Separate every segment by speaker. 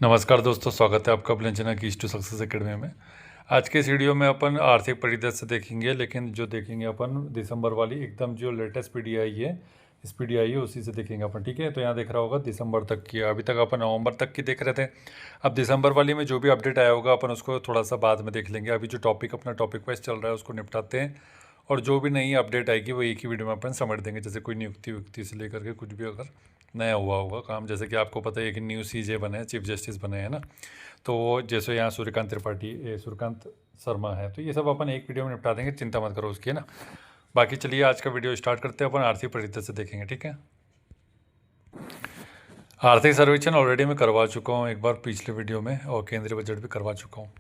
Speaker 1: नमस्कार दोस्तों, स्वागत है आपका प्लेंचना की टू सक्सेस एकेडमी में। आज के इस वीडियो में अपन आर्थिक परिदृश्य देखेंगे, लेकिन जो देखेंगे अपन दिसंबर वाली एकदम जो लेटेस्ट पीडी आई है, इस पीडी आई है उसी से देखेंगे अपन। ठीक है, तो यहाँ देख रहा होगा दिसंबर तक की, अभी तक अपन नवंबर तक की देख रहे थे। अब दिसंबर वाली में जो भी अपडेट आया होगा अपन उसको थोड़ा सा बाद में देख लेंगे। अभी जो टॉपिक अपना टॉपिक वाइज चल रहा है उसको निपटाते हैं, और जो भी नई अपडेट आएगी वो एक ही वीडियो में अपन समेट देंगे। जैसे कोई नियुक्ति वुक्ति से लेकर के कुछ भी अगर नया हुआ होगा काम, जैसे कि आपको पता है कि न्यू सीजे बने हैं, चीफ जस्टिस बने हैं ना, तो वो जैसे यहाँ सूर्यकांत शर्मा है, तो ये सब अपन एक वीडियो में निपटा देंगे, चिंता मत करो उसकी, है ना। बाकी चलिए आज का वीडियो स्टार्ट करते हैं, अपन आर्थिक परिदृश्य से देखेंगे। ठीक है, आर्थिक सर्वेक्षण ऑलरेडी मैं करवा चुका हूँ एक बार पिछले वीडियो में, और केंद्रीय बजट भी करवा चुका हूँ।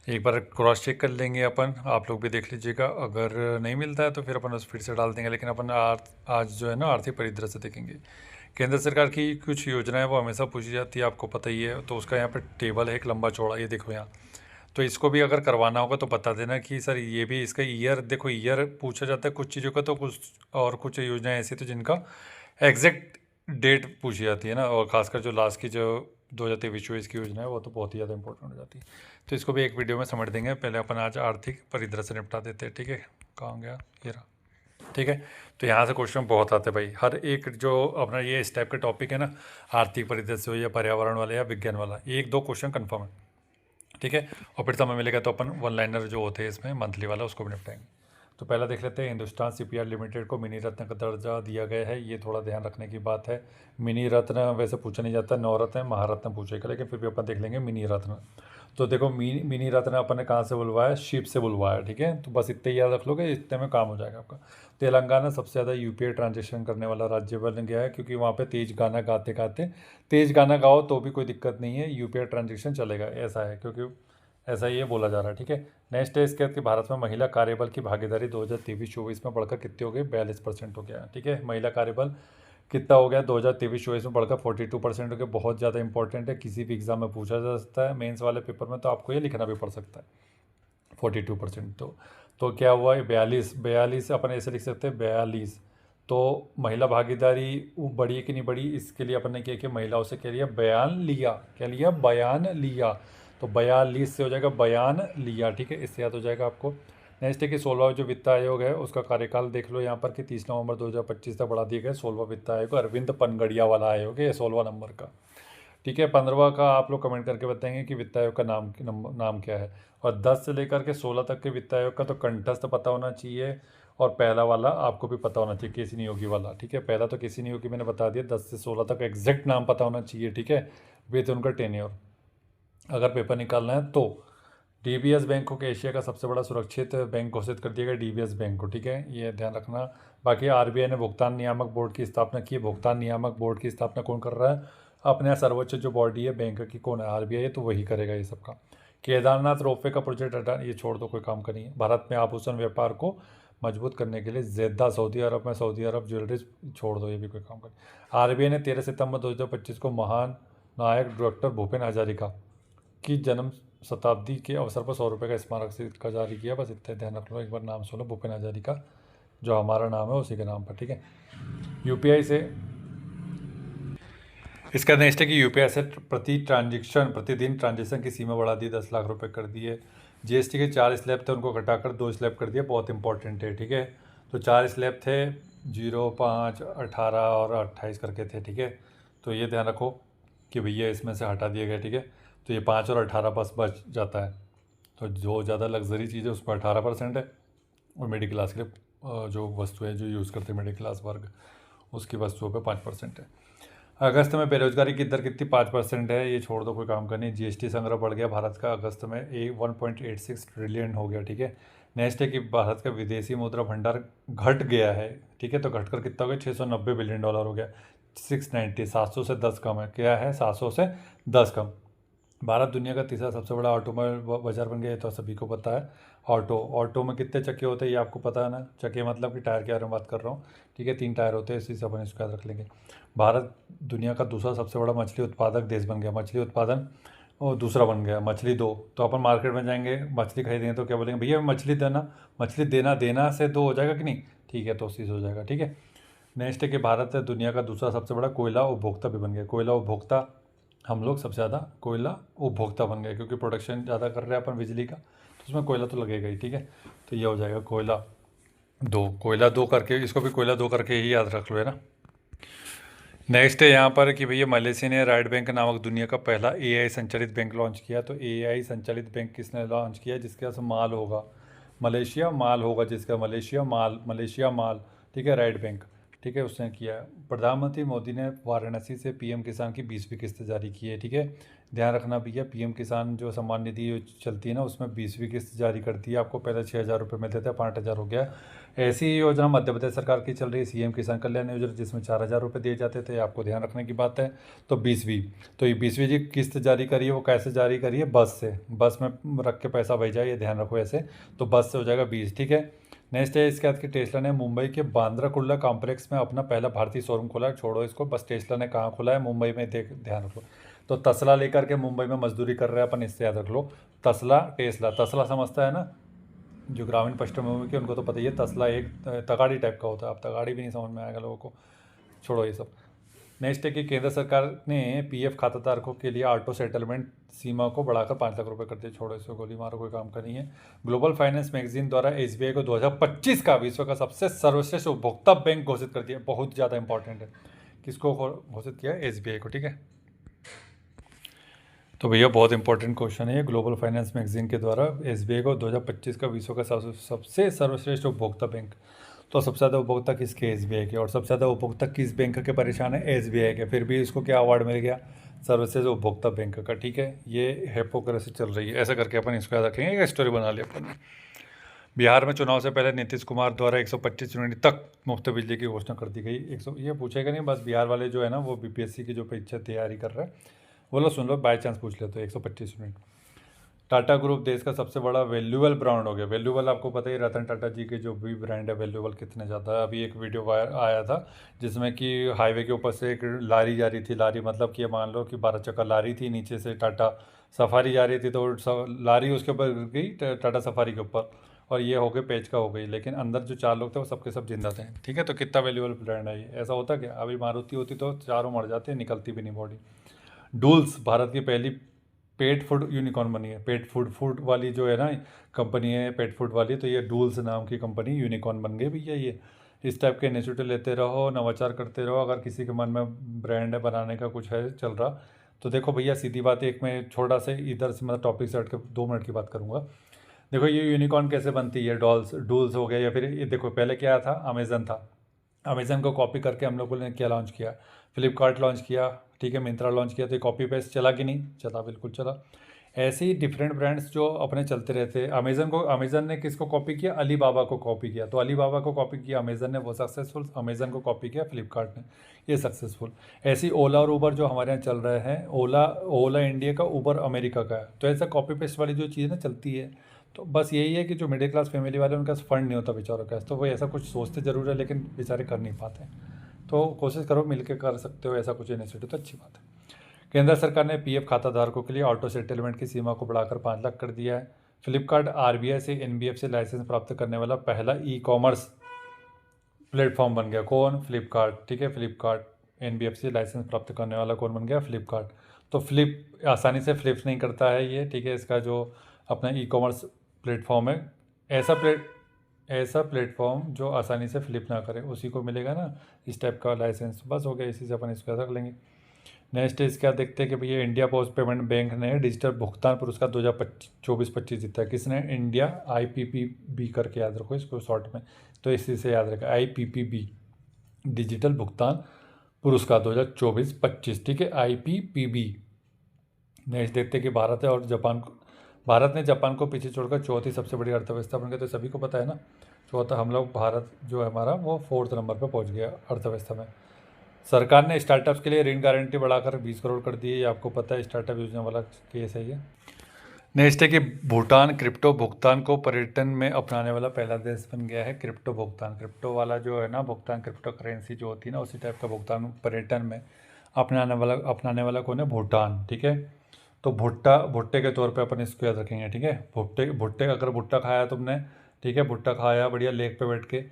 Speaker 1: एक बार क्रॉस चेक कर लेंगे अपन, आप लोग भी देख लीजिएगा। अगर नहीं मिलता है तो फिर अपन उस फिर से डाल देंगे, लेकिन अपन आज जो है ना आर्थिक परिदृश्य देखेंगे। केंद्र सरकार की कुछ योजनाएं वो हमेशा पूछी जाती है, आपको पता ही है, तो उसका यहाँ पे टेबल है एक लंबा चौड़ा, ये देखो यहाँ। तो इसको भी अगर करवाना होगा तो बता देना कि सर ये भी इसका ईयर देखो, ईयर पूछा जाता है कुछ चीज़ों का, तो कुछ और कुछ योजनाएं ऐसी तो जिनका एग्जैक्ट डेट पूछी जाती है ना, और खासकर जो लास्ट की जो 2023-24 की योजना है वो तो बहुत ही ज़्यादा इंपॉर्टेंट हो जाती है। तो इसको भी एक वीडियो में समेट देंगे। पहले अपन आज आर्थिक परिदृश्य निपटा देते हैं। ठीक है, कहाँ गया ये रहा। ठीक है, तो यहाँ से क्वेश्चन बहुत आते हैं भाई, हर एक जो अपना ये इस टाइप का टॉपिक है ना, आर्थिक परिदृश्य हो या पर्यावरण वाला या विज्ञान वाला, एक दो क्वेश्चन कन्फर्म है। ठीक है, और फिर समय मिलेगा तो अपन वन लाइनर जो होते हैं इसमें मंथली वाला उसको भी निपटाएंगे। तो पहला देख लेते हैं, हिंदुस्तान सीपीआर लिमिटेड को मिनी रत्न का दर्जा दिया गया है। ये थोड़ा ध्यान रखने की बात है। मिनी रत्न वैसे पूछा नहीं जाता, नवरत्न महारत्न पूछेगा, लेकिन फिर भी अपन देख लेंगे मिनी रत्न। तो देखो मिनी रत्न अपन ने कहाँ से बुलवाया, शिप से बुलवाया। ठीक है, तो बस इतने याद रख लोगे, इतने में काम हो जाएगा आपका। तेलंगाना सबसे ज़्यादा यूपीआई ट्रांजेक्शन करने वाला राज्य बन गया है, क्योंकि वहाँ पे तेज गाना गाते गाते, तेज गाना गाओ तो भी कोई दिक्कत नहीं है, यूपीआई ट्रांजेक्शन चलेगा, ऐसा है, क्योंकि ऐसा ये बोला जा रहा है। ठीक है, नेक्स्ट है इसके कि भारत में महिला कार्यबल की भागीदारी 2023-24 में बढ़कर कितनी हो गई, 42% हो गया। ठीक है, महिला कार्यबल कितना हो गया 2023-24 में बढ़कर 42% हो गया। बहुत ज़्यादा इंपॉर्टेंट है, किसी भी एग्जाम में पूछा जा सकता है, मेंस वाले पेपर में तो आपको ये लिखना भी पड़ सकता है 42%। तो क्या हुआ है, 42 अपन ऐसे लिख सकते हैं 42। तो महिला भागीदारी वो बढ़ी कि नहीं बढ़ी, इसके लिए अपन ने क्या किया, महिलाओं से क्या लिया, बयान लिया। क्या लिया, बयान लिया। तो 42 से हो जाएगा बयान लिया। ठीक है, इससे याद हो जाएगा आपको। नेक्स्ट है कि 16वां जो वित्त आयोग है उसका कार्यकाल देख लो यहाँ पर कि 30 नवंबर 2025 तक बढ़ा दिया गया। 16वां वित्त आयोग अरविंद पनगड़िया वाला आयोग है, ये 16वां नंबर का। ठीक है, 15वां का आप लोग कमेंट करके बताएंगे कि वित्त आयोग का नाम क्या है। और 10 से लेकर के 16 तक के वित्त आयोग का तो कंठस्थ पता होना चाहिए, और पहला वाला आपको भी पता होना चाहिए, केसी नियोगी वाला। ठीक है, पहला तो केसी नियोगी मैंने बता दिया, 10 से 16 तक एग्जैक्ट नाम पता होना चाहिए। ठीक है, विथ उनका टेन्योर अगर पेपर निकालना है तो। डीबीएस बैंक को एशिया का सबसे बड़ा सुरक्षित बैंक घोषित कर दिया गया, डीबीएस बैंक को। ठीक है, ये ध्यान रखना। बाकी आरबीआई ने भुगतान नियामक बोर्ड की स्थापना की है। भुगतान नियामक बोर्ड की स्थापना कौन कर रहा है, अपने यहाँ सर्वोच्च जो बॉडी है बैंक की कौन है, आरबीआई है, तो वही करेगा ये सब काम। केदारनाथ रोपवे का प्रोजेक्ट हटा, ये छोड़ दो, कोई काम का नहीं है। भारत में आभूषण व्यापार को मजबूत करने के लिए जेद्दा सऊदी अरब में सऊदी अरब ज्वेलरीज, छोड़ दो, ये भी कोई काम का नहीं। आरबीआई ने 13 सितंबर 2025 को महान नायक डॉक्टर भूपेन हजारिका की जन्म शताब्दी के अवसर पर 100 रुपये का स्मारक सिक्का जारी किया। बस इतना ध्यान रख लो, एक बार नाम सुनो, भूपेन हजारिका जो हमारा नाम है उसी के नाम पर। ठीक है, यूपीआई से इसका नेक्स्ट है कि यूपीआई से प्रतिदिन ट्रांजेक्शन की सीमा बढ़ा दी, 10 लाख रुपए कर दिए। जीएसटी के 4 स्लैब थे, उनको घटाकर 2 स्लैब कर दिया, बहुत इंपॉर्टेंट है। ठीक है, तो 4 स्लैब थे, 0, 5, 18 और 28 करके थे। ठीक है, तो ये ध्यान रखो कि भैया इसमें से हटा दिया गया। ठीक है, तो ये 5 और 18 बस बच जाता है। तो जो ज़्यादा लग्जरी चीज़ है उस पर 18% है, और मिडिल क्लास के जो वस्तुएं जो यूज़ करते हैं मिडिल क्लास वर्ग, उसकी वस्तुओं पे 5% है। अगस्त में बेरोजगारी की दर कितनी, 5% है, ये छोड़ दो, कोई काम का नहीं। जीएसटी संग्रह बढ़ गया भारत का अगस्त में 1.86 ट्रिलियन हो गया। ठीक है, नेक्स्ट है कि भारत का विदेशी मुद्रा भंडार घट गया है। ठीक है, तो घटकर कितना हो गया, $690 बिलियन हो गया। 690, 700 से 10 कम है। क्या है, 700 से 10 कम। भारत दुनिया का तीसरा सबसे बड़ा ऑटोमोबाइल बाजार बन गया, ये तो सभी को पता है। ऑटो में कितने चक्के होते हैं ये आपको पता है ना, चक्के मतलब कि टायर के बारे में बात कर रहा हूँ। ठीक है, 3 टायर होते हैं, इसी से अपन इसको याद रख लेंगे। भारत दुनिया का दूसरा सबसे बड़ा मछली उत्पादक देश बन गया, मछली उत्पादन और दूसरा बन गया, मछली 2। तो अपन मार्केट में जाएंगे मछली खरीदेंगे तो क्या बोलेंगे, भैया मछली देना, मछली देना, देना से 2 हो जाएगा कि नहीं, ठीक है, तो 80 हो जाएगा। ठीक है, नेक्स्ट है कि भारत दुनिया का दूसरा सबसे बड़ा कोयला उपभोक्ता भी बन गया। कोयला उपभोक्ता हम लोग सबसे ज़्यादा कोयला उपभोक्ता बन गए, क्योंकि प्रोडक्शन ज़्यादा कर रहे हैं अपन बिजली का, तो उसमें कोयला तो लगेगा ही। ठीक है, तो ये हो जाएगा कोयला दो करके, इसको भी कोयला दो करके ही याद रख लो, है ना। नेक्स्ट है यहाँ पर कि भैया मलेशिया ने राइट बैंक नामक दुनिया का पहला एआई संचालित बैंक लॉन्च किया। तो एआई संचालित बैंक किसने लॉन्च किया? जिसके पास माल होगा, मलेशिया माल होगा, जिसका मलेशिया माल, ठीक है, राइट बैंक, ठीक है, उसने किया है। प्रधानमंत्री मोदी ने वाराणसी से पीएम किसान की 20वीं किस्त जारी की है। ठीक है, ध्यान रखना भैया, पीएम किसान जो सम्मान निधि चलती है ना, उसमें 20वीं किस्त जारी करती है। आपको पहले 6,000 रुपये मिलते थे, 5,000 हो गया। ऐसी ही योजना मध्य प्रदेश सरकार की चल रही है, सीएम किसान कल्याण योजना, जिसमें 4,000 रुपये दिए जाते थे। आपको ध्यान रखने की बात है। तो 20वीं, तो ये 20वीं जी किस्त जारी करी है, वो कैसे जारी करी है? बस से, बस में रख के पैसा भेजा है, ये ध्यान रखो ऐसे। तो बस से हो जाएगा 20। ठीक है, नेक्स्ट है इसके बाद कि टेस्ला ने मुंबई के बांद्रा कुर्ला कॉम्प्लेक्स में अपना पहला भारतीय शोरूम खोला है। छोड़ो इसको, बस टेस्ला ने कहाँ खोला है? मुंबई में। ध्यान रखो। तो तसला लेकर के मुंबई में मजदूरी कर रहे हैं अपन, इससे याद रख लो। तसला तसला समझता है ना, जो ग्रामीण पश्चिम मुंबई के, उनको तो पता ही है। तसला एक तगाड़ी टाइप का होता है। अब तगाड़ी भी नहीं समझ में आएगा लोगों को, छोड़ो ये सब। नेक्स्ट है कि केंद्र सरकार ने पीएफ खाताधारकों के लिए ऑटो सेटलमेंट सीमा को बढ़ाकर 5 लाख रुपए कर दिए। छोड़ो इसको, गोली मारो, कोई काम का नहीं है। ग्लोबल फाइनेंस मैगजीन द्वारा एसबीआई को 2025 का विश्व का सबसे सर्वश्रेष्ठ उपभोक्ता बैंक घोषित कर दिया। बहुत ज़्यादा इंपॉर्टेंट है। किसको घोषित किया? एसबीआई को। ठीक है, तो भैया बहुत इंपॉर्टेंट क्वेश्चन है ये। ग्लोबल फाइनेंस मैगजीन के द्वारा एसबीआई को 2025 का विश्व का सबसे सर्वश्रेष्ठ उपभोक्ता बैंक। तो सबसे ज़्यादा उपभोक्ता किसके? एसबीआई के। और सबसे ज़्यादा उपभोक्ता किस बैंक के परेशान है? एसबीआई के। फिर भी इसको क्या अवार्ड मिल गया? सर्वश्रेष्ठ उपभोक्ता बैंक का। ठीक है, ये हिपोक्रेसी चल रही है, ऐसा करके अपन इसको याद रखेंगे। एक स्टोरी बना लिया अपन ने। बिहार में चुनाव से पहले नीतीश कुमार द्वारा 125 यूनिट तक मुफ्त बिजली की घोषणा कर दी गई। 100, ये पूछेगा नहीं, बस बिहार वाले जो है ना, वो बीपीएससी की जो परीक्षा तैयारी कर रहे हैं, वो लोग सुन लो, बाई चांस पूछ लेते हो। 125 यूनिट। टाटा ग्रुप देश का सबसे बड़ा वैल्यूएबल ब्रांड हो गया। वैल्यूएबल आपको पता ही, रतन टाटा जी के जो भी ब्रांड है, वैल्यूएबल कितने ज़्यादा है। अभी एक वीडियो आया था जिसमें कि हाईवे के ऊपर से एक लारी जा रही थी। लारी मतलब कि मान लो कि 12 चक्का लारी थी, नीचे से टाटा सफारी जा रही थी, तो लारी उसके ऊपर गई, टाटा सफारी के ऊपर, और ये हो गए पेच का हो गई। लेकिन अंदर जो 4 लोग थे वो सबके सब जिंदा थे। ठीक है, तो कितना वैल्यूएबल ब्रांड है ये। ऐसा होता क्या? अभी मारुति होती तो चारों मर जाते, निकलती भी नहीं बॉडी। डूल्स भारत की पहली पेट फूड यूनिकॉर्न बनी है। पेट फूड वाली जो है ना कंपनी है, पेट फूड वाली, तो ये डूल्स नाम की कंपनी यूनिकॉर्न बन गई भैया। ये इस टाइप के इनिशिएटिव लेते रहो, नवाचार करते रहो। अगर किसी के मन में ब्रांड बनाने का कुछ है चल रहा, तो देखो भैया, सीधी बात, एक मैं छोटा से इधर से मतलब टॉपिक से हट के 2 मिनट की बात करूँगा। देखो ये यूनिकॉर्न कैसे बनती है, डूल्स हो गया, या फिर ये देखो पहले क्या था, अमेजन था। अमेजन को कॉपी करके हम लोगों ने क्या लॉन्च किया? फ्लिपकार्ट लॉन्च किया, ठीक है, मिंत्रा लॉन्च किया। तो ये कॉपी पेस्ट चला कि नहीं चला? बिल्कुल चला। ऐसे ही डिफरेंट ब्रांड्स जो अपने चलते रहते हैं। अमेजन ने किसको कॉपी किया? अली बाबा को कॉपी किया। तो अली बाबा को कॉपी किया अमेजन ने, वो सक्सेसफुल। अमेजन को कॉपी किया फ्लिपकार्ट ने, ये सक्सेसफुल। ऐसे ही ओला और उबर जो हमारे यहाँ चल रहे हैं, ओला इंडिया का, उबर अमेरिका का है। तो ऐसा कॉपी पेस्ट वाली जो चीज़ ना चलती है। तो बस यही है कि जो मिडिल क्लास फैमिली वाले, उनका फंड नहीं होता बेचारों का, तो वो ऐसा कुछ सोचते ज़रूर है, लेकिन बेचारे कर नहीं पाते। तो कोशिश करो, मिलकर कर सकते हो ऐसा कुछ इनिशिएटिव, तो अच्छी बात है। केंद्र सरकार ने पीएफ खाताधारकों के लिए ऑटो सेटलमेंट की सीमा को बढ़ाकर 5 लाख कर दिया है। फ्लिपकार्ट आरबीआई से एनबीएफसी लाइसेंस प्राप्त करने वाला पहला ई कॉमर्स प्लेटफॉर्म बन गया। कौन? फ्लिपकार्ट। ठीक है, फ्लिपकार्ट एनबीएफसी लाइसेंस प्राप्त करने वाला कौन बन गया? फ्लिपकार्ट। तो फ्लिप आसानी से फ्लिप नहीं करता है ये, ठीक है। इसका जो अपना ई कॉमर्स प्लेटफॉर्म है, ऐसा प्लेटफॉर्म जो आसानी से फ्लिप ना करे, उसी को मिलेगा ना इस टाइप का लाइसेंस। बस हो गया, इसी से अपन इसको रख लेंगे। नेक्स्ट इज क्या देखते हैं कि भैया इंडिया पोस्ट पेमेंट बैंक ने डिजिटल भुगतान पुरस्कार 2024-25 जीता है। किसने? इंडिया IPPB करके याद रखो इसको शॉर्ट में, तो इसी से याद रखा, IPPB डिजिटल भुगतान पुरस्कार 2024-25। ठीक है, IPPB। नेक्स्ट देखते हैं कि भारत ने जापान को पीछे छोड़कर चौथी सबसे बड़ी अर्थव्यवस्था बन गई। तो सभी को पता है ना, चौथा हम लोग, भारत जो है हमारा, वो 4th नंबर पर पहुंच गया अर्थव्यवस्था में। सरकार ने स्टार्टअप्स के लिए ऋण गारंटी बढ़ाकर 20 करोड़ कर दी है। आपको पता है, स्टार्टअप योजना वाला केस है ये। नेक्स्ट है कि भूटान क्रिप्टो भुगतान को पर्यटन में अपनाने वाला पहला देश बन गया है। क्रिप्टो भुगतान, क्रिप्टो वाला जो है ना भुगतान, क्रिप्टो करेंसी जो होती है ना, उसी टाइप का भुगतान पर्यटन में अपनाने वाला कौन है? भूटान। ठीक है, तो भुट्टे के तौर पे अपन इसको याद रखेंगे। ठीक है, भुट्टे अगर भुट्टा खाया तुमने, ठीक है, भुट्टा खाया बढ़िया लेक पे बैठ के,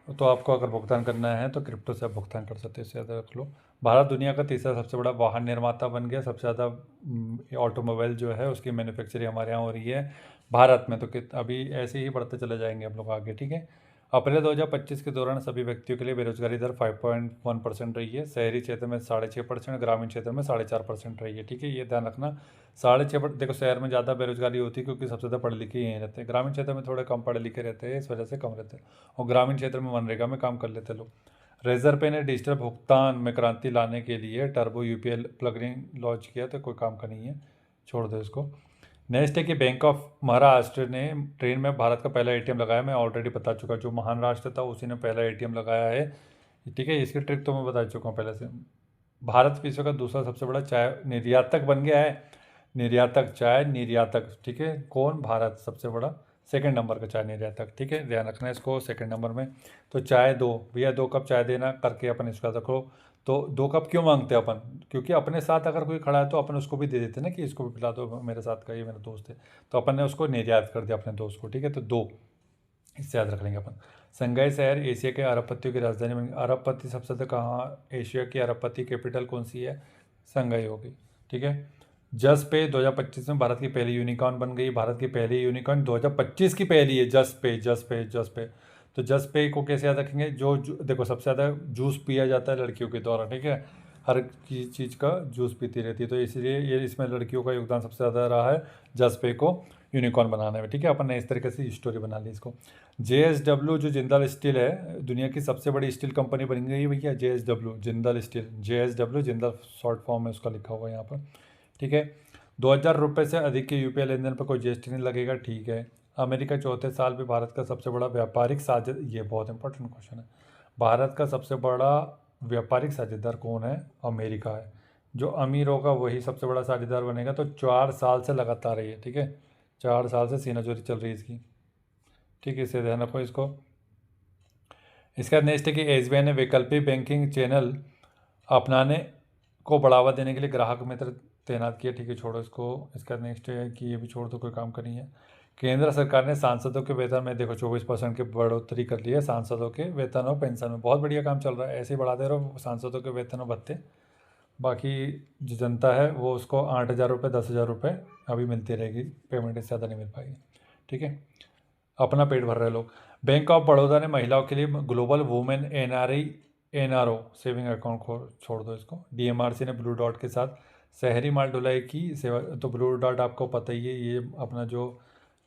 Speaker 1: तो आपको अगर भुगतान करना है तो क्रिप्टो से आप भुगतान कर सकते हो, इसे याद रख लो। भारत दुनिया का तीसरा सबसे बड़ा वाहन निर्माता बन गया। सबसे ज़्यादा ऑटोमोबाइल जो है उसकी मैन्युफैक्चरिंग हमारे यहाँ हो रही है भारत में। तो अभी ऐसे ही बढ़ते चले जाएंगे हम लोग आगे, ठीक है। अप्रैल 2025 के दौरान सभी व्यक्तियों के लिए बेरोजगारी दर 5.1% रही है। शहरी क्षेत्र में 6.5%, ग्रामीण क्षेत्र में 4.5% रही है, ठीक है। ये ध्यान रखना, 6.5%। देखो शहर में ज़्यादा बेरोजगारी होती है क्योंकि सबसे ज़्यादा पढ़े लिखे यहीं रहते हैं। ग्रामीण क्षेत्र में थोड़े कम पढ़े लिखे रहते हैं, इस वजह से कम रहते हैं। और ग्रामीण क्षेत्र में मनरेगा में काम कर लेते हैं लोग। रिजर्व पे ने डिजिटल भुगतान में क्रांति लाने के लिए टर्बो यूपीआई प्लगइन लॉन्च किया, तो कोई काम का नहीं है, छोड़ दो इसको। नेक्स्ट है कि बैंक ऑफ महाराष्ट्र ने ट्रेन में भारत का पहला एटीएम लगाया। मैं ऑलरेडी बता चुका, जो महाराष्ट्र था उसी ने पहला एटीएम लगाया है, ठीक है। इसकी ट्रिक तो मैं बता चुका हूँ पहले से। भारत विश्व का दूसरा सबसे बड़ा चाय निर्यातक बन गया है। निर्यातक, चाय निर्यातक, ठीक है। कौन? भारत सबसे बड़ा सेकंड नंबर का चाय निर्यातक, ठीक है। ध्यान रखना है इसको, सेकंड नंबर में। तो चाय दो भैया, 2 कप चाय देना करके अपन इसका रखो। तो 2 कप क्यों मांगते हैं अपन? क्योंकि अपने साथ अगर कोई खड़ा है तो अपन उसको भी दे देते ना, कि इसको भी पिला दो, मेरे साथ का ये मेरा दोस्त है। तो अपन ने उसको निर्यात कर दिया अपने दोस्त को, ठीक है। तो 2 इससे याद रख लेंगे अपन। संघाई शहर एशिया के अरबपतियों की राजधानी बन गई। अरबपति सबसे ज़्यादा कहाँ? एशिया की अरबपति कैपिटल कौन सी है? संघाई होगी, ठीक है। जस पे 2025 में भारत की पहली यूनिकॉर्न बन गई। भारत की पहली यूनिकॉर्न 2025 की पहली है। जस पे, जस पे, जस पे। तो जस पे को कैसे याद रखेंगे? देखो सबसे ज़्यादा जूस पिया जाता है लड़कियों के द्वारा, ठीक है। हर चीज़ का जूस पीती रहती है, तो इसलिए ये इसमें लड़कियों का योगदान सबसे ज़्यादा रहा है जस पे को यूनिकॉर्न बनाने में, ठीक है। अपन ने इस तरीके से स्टोरी बना ली इसको। JSW जो जिंदल स्टील है, दुनिया की सबसे बड़ी स्टील कंपनी बन गई भैया। JSW Jindal steel, JSW Jindal short form में उसका लिखा हुआ है यहाँ पर, ठीक है। 2000 रुपये से अधिक के यूपीआई लेन देन पर कोई जीएसटी नहीं लगेगा, ठीक है। अमेरिका चौथे साल भी भारत का सबसे बड़ा व्यापारिक साझेदार, ये बहुत इंपॉर्टेंट क्वेश्चन है। भारत का सबसे बड़ा व्यापारिक साझेदार कौन है? अमेरिका है। जो अमीर होगा वही सबसे बड़ा साझेदार बनेगा। तो 4 साल से लगातार है ये, ठीक है। 4 साल से सीनाजोरी चल रही है इसकी, ठीक है। इसे ध्यान रखो इसको। इसका नेक्स्ट है कि एसबीआई ने वैकल्पिक बैंकिंग चैनल अपनाने को बढ़ावा देने के लिए ग्राहक मित्र तैनात किया, ठीक है। छोड़ो इसको। इसका नेक्स्ट है कि ये भी छोड़ दो, कोई काम का नहीं है। केंद्र सरकार ने सांसदों के वेतन में देखो 24% की बढ़ोतरी कर ली है। सांसदों के वेतन और पेंशन में बहुत बढ़िया काम चल रहा है, ऐसे ही बढ़ाते रहो सांसदों के वेतन और भत्ते। बाकी जो जनता है वो उसको 8,000 रुपये, 10,000 रुपये अभी मिलती रहेगी, पेमेंट इससे ज़्यादा नहीं मिल पाएगी, ठीक है। अपना पेट भर रहे लोग। बैंक ऑफ बड़ौदा ने महिलाओं के लिए global women NRO saving account छोड़ दो इसको। डीएमआरसी ने ब्लू डॉट के साथ शहरी माल ढुलाई की सेवा। तो ब्लू डॉट आपको पता ही है, ये अपना जो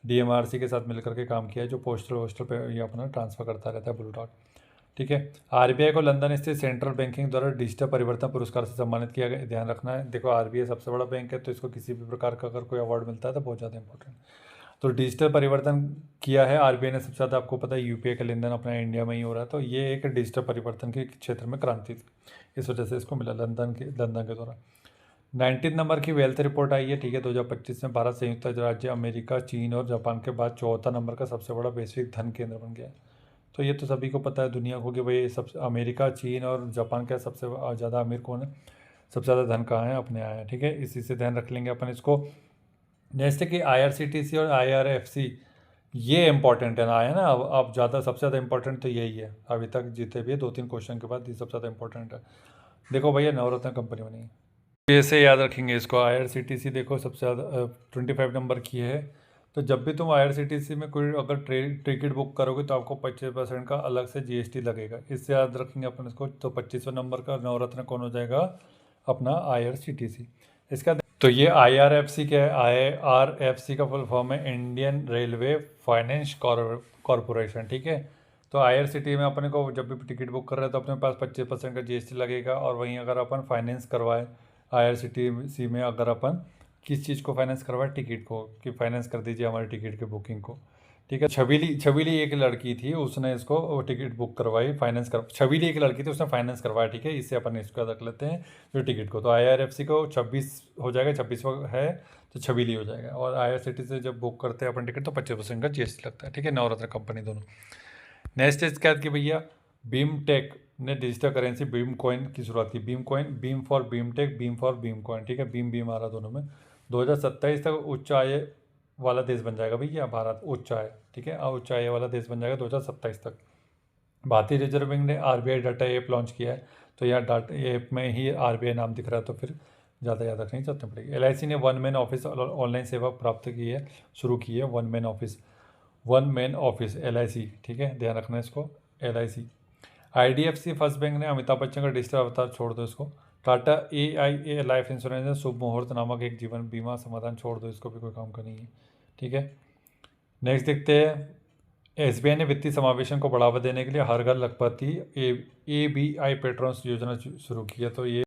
Speaker 1: डीएमआरसी के साथ मिलकर के काम किया है, जो पोस्टल पे ये अपना ट्रांसफ़र करता रहता है ब्लू डॉट, ठीक है। आरबीआई को लंदन स्थित सेंट्रल बैंकिंग द्वारा डिजिटल परिवर्तन पुरस्कार से सम्मानित किया गया। ध्यान रखना है, देखो आरबीआई सबसे बड़ा बैंक है, तो इसको किसी भी प्रकार का अगर कोई अवार्ड मिलता है तो बहुत ज़्यादा इंपॉर्टेंट। तो डिजिटल परिवर्तन किया है आरबीआई ने सबसे ज़्यादा। आपको पता है यूपीआई का लेन देन अपना इंडिया में ही हो रहा है, तो ये एक डिजिटल परिवर्तन के क्षेत्र में क्रांति थी, इस वजह से इसको मिला लंदन के द्वारा। 19 नंबर की वेल्थ रिपोर्ट आई है, ठीक है। 2025 में भारत संयुक्त राज्य अमेरिका, चीन और जापान के बाद चौथा नंबर का सबसे बड़ा वैश्विक धन केंद्र बन गया है। तो ये तो सभी को पता है दुनिया को कि भाई सब अमेरिका, चीन और जापान का सबसे ज़्यादा अमीर कौन है, सबसे ज़्यादा धन कहाँ है? अपने यहाँ है, ठीक है। इसी से ध्यान रख लेंगे अपन इसको। जैसे कि IRCTC और IRFC ये इंपॉर्टेंट है ना, आया ना। अब ज़्यादा सबसे ज़्यादा इंपॉर्टेंट तो यही है अभी तक जीते भी है, 2-3 क्वेश्चन के बाद ये सबसे ज़्यादा इंपॉर्टेंट है। देखो भैया नवरत्न कंपनी बनी है, ऐसे याद रखेंगे इसको। IRCTC देखो सबसे ज़्यादा 25 नंबर की है। तो जब भी तुम IRCTC में कोई अगर टिकट बुक करोगे तो आपको 25% का अलग से GST लगेगा, इससे याद रखेंगे अपन इसको। तो 25वें नंबर का नवरत्न कौन हो जाएगा? अपना IRCTC। इसका तो ये IRFC क्या है? IRFC का फुल फॉर्म है इंडियन रेलवे फाइनेंस कॉरपोरेशन, ठीक है। तो IRCTC में अपने को जब भी टिकट बुक कर रहे हैं तो अपने पास 25% का GST लगेगा। और वहीं अगर अपन फाइनेंस करवाए IRCTC में, अगर अपन किस चीज़ को फाइनेंस करवाए? टिकट को, कि फाइनेंस कर दीजिए हमारे टिकट की बुकिंग को, ठीक है। छबीली एक लड़की थी, उसने इसको टिकट बुक करवाई, छबीली एक लड़की थी, उसने फाइनेंस करवाया, ठीक है। इससे अपन इसको रख लेते हैं जो टिकट को। तो IRFC को 26 हो जाएगा, 26वां है तो छबीली हो जाएगा। और IRCTC से जब बुक करते हैं अपन टिकट तो 25% का GST लगता है, ठीक है। नवरत्न कंपनी दोनों। नेक्स्ट इसके बाद कि भैया बीम टेक ने डिजिटल करेंसी बीम कॉइन की शुरुआत की। Beam coin, beam for beam tech, beam for beam coin, ठीक है। बीम आ रहा दोनों में। 2027 तक उच्च आय वाला देश बन जाएगा भैया भारत, उच्च आय, ठीक है। उच्च आय वाला देश बन जाएगा 2027 तक। भारतीय रिजर्व बैंक ने RBI डाटा ऐप लॉन्च किया है। तो यहाँ डाटा ऐप में ही RBI नाम दिख रहा है, तो फिर ज़्यादा याद रखने की जरूरत नहीं पड़ेगी। LIC ने वन मैन ऑफिस ऑनलाइन सेवा प्राप्त की है, शुरू की है। वन मैन ऑफिस LIC, ठीक है, ध्यान रखना है इसको। LIC। IDFC फर्स्ट बैंक ने अमिताभ बच्चन का डिजिटल अवतार छोड़ दो इसको। टाटा AIA लाइफ इंश्योरेंस ने शुभ मुहूर्त नामक एक जीवन बीमा समाधान छोड़ दो, इसको भी कोई काम का नहीं है, ठीक है। नेक्स्ट देखते हैं। SBI ने वित्तीय समावेशन को बढ़ावा देने के लिए हर घर लखपति ABI पेट्रोन्स योजना शुरू की है, तो ये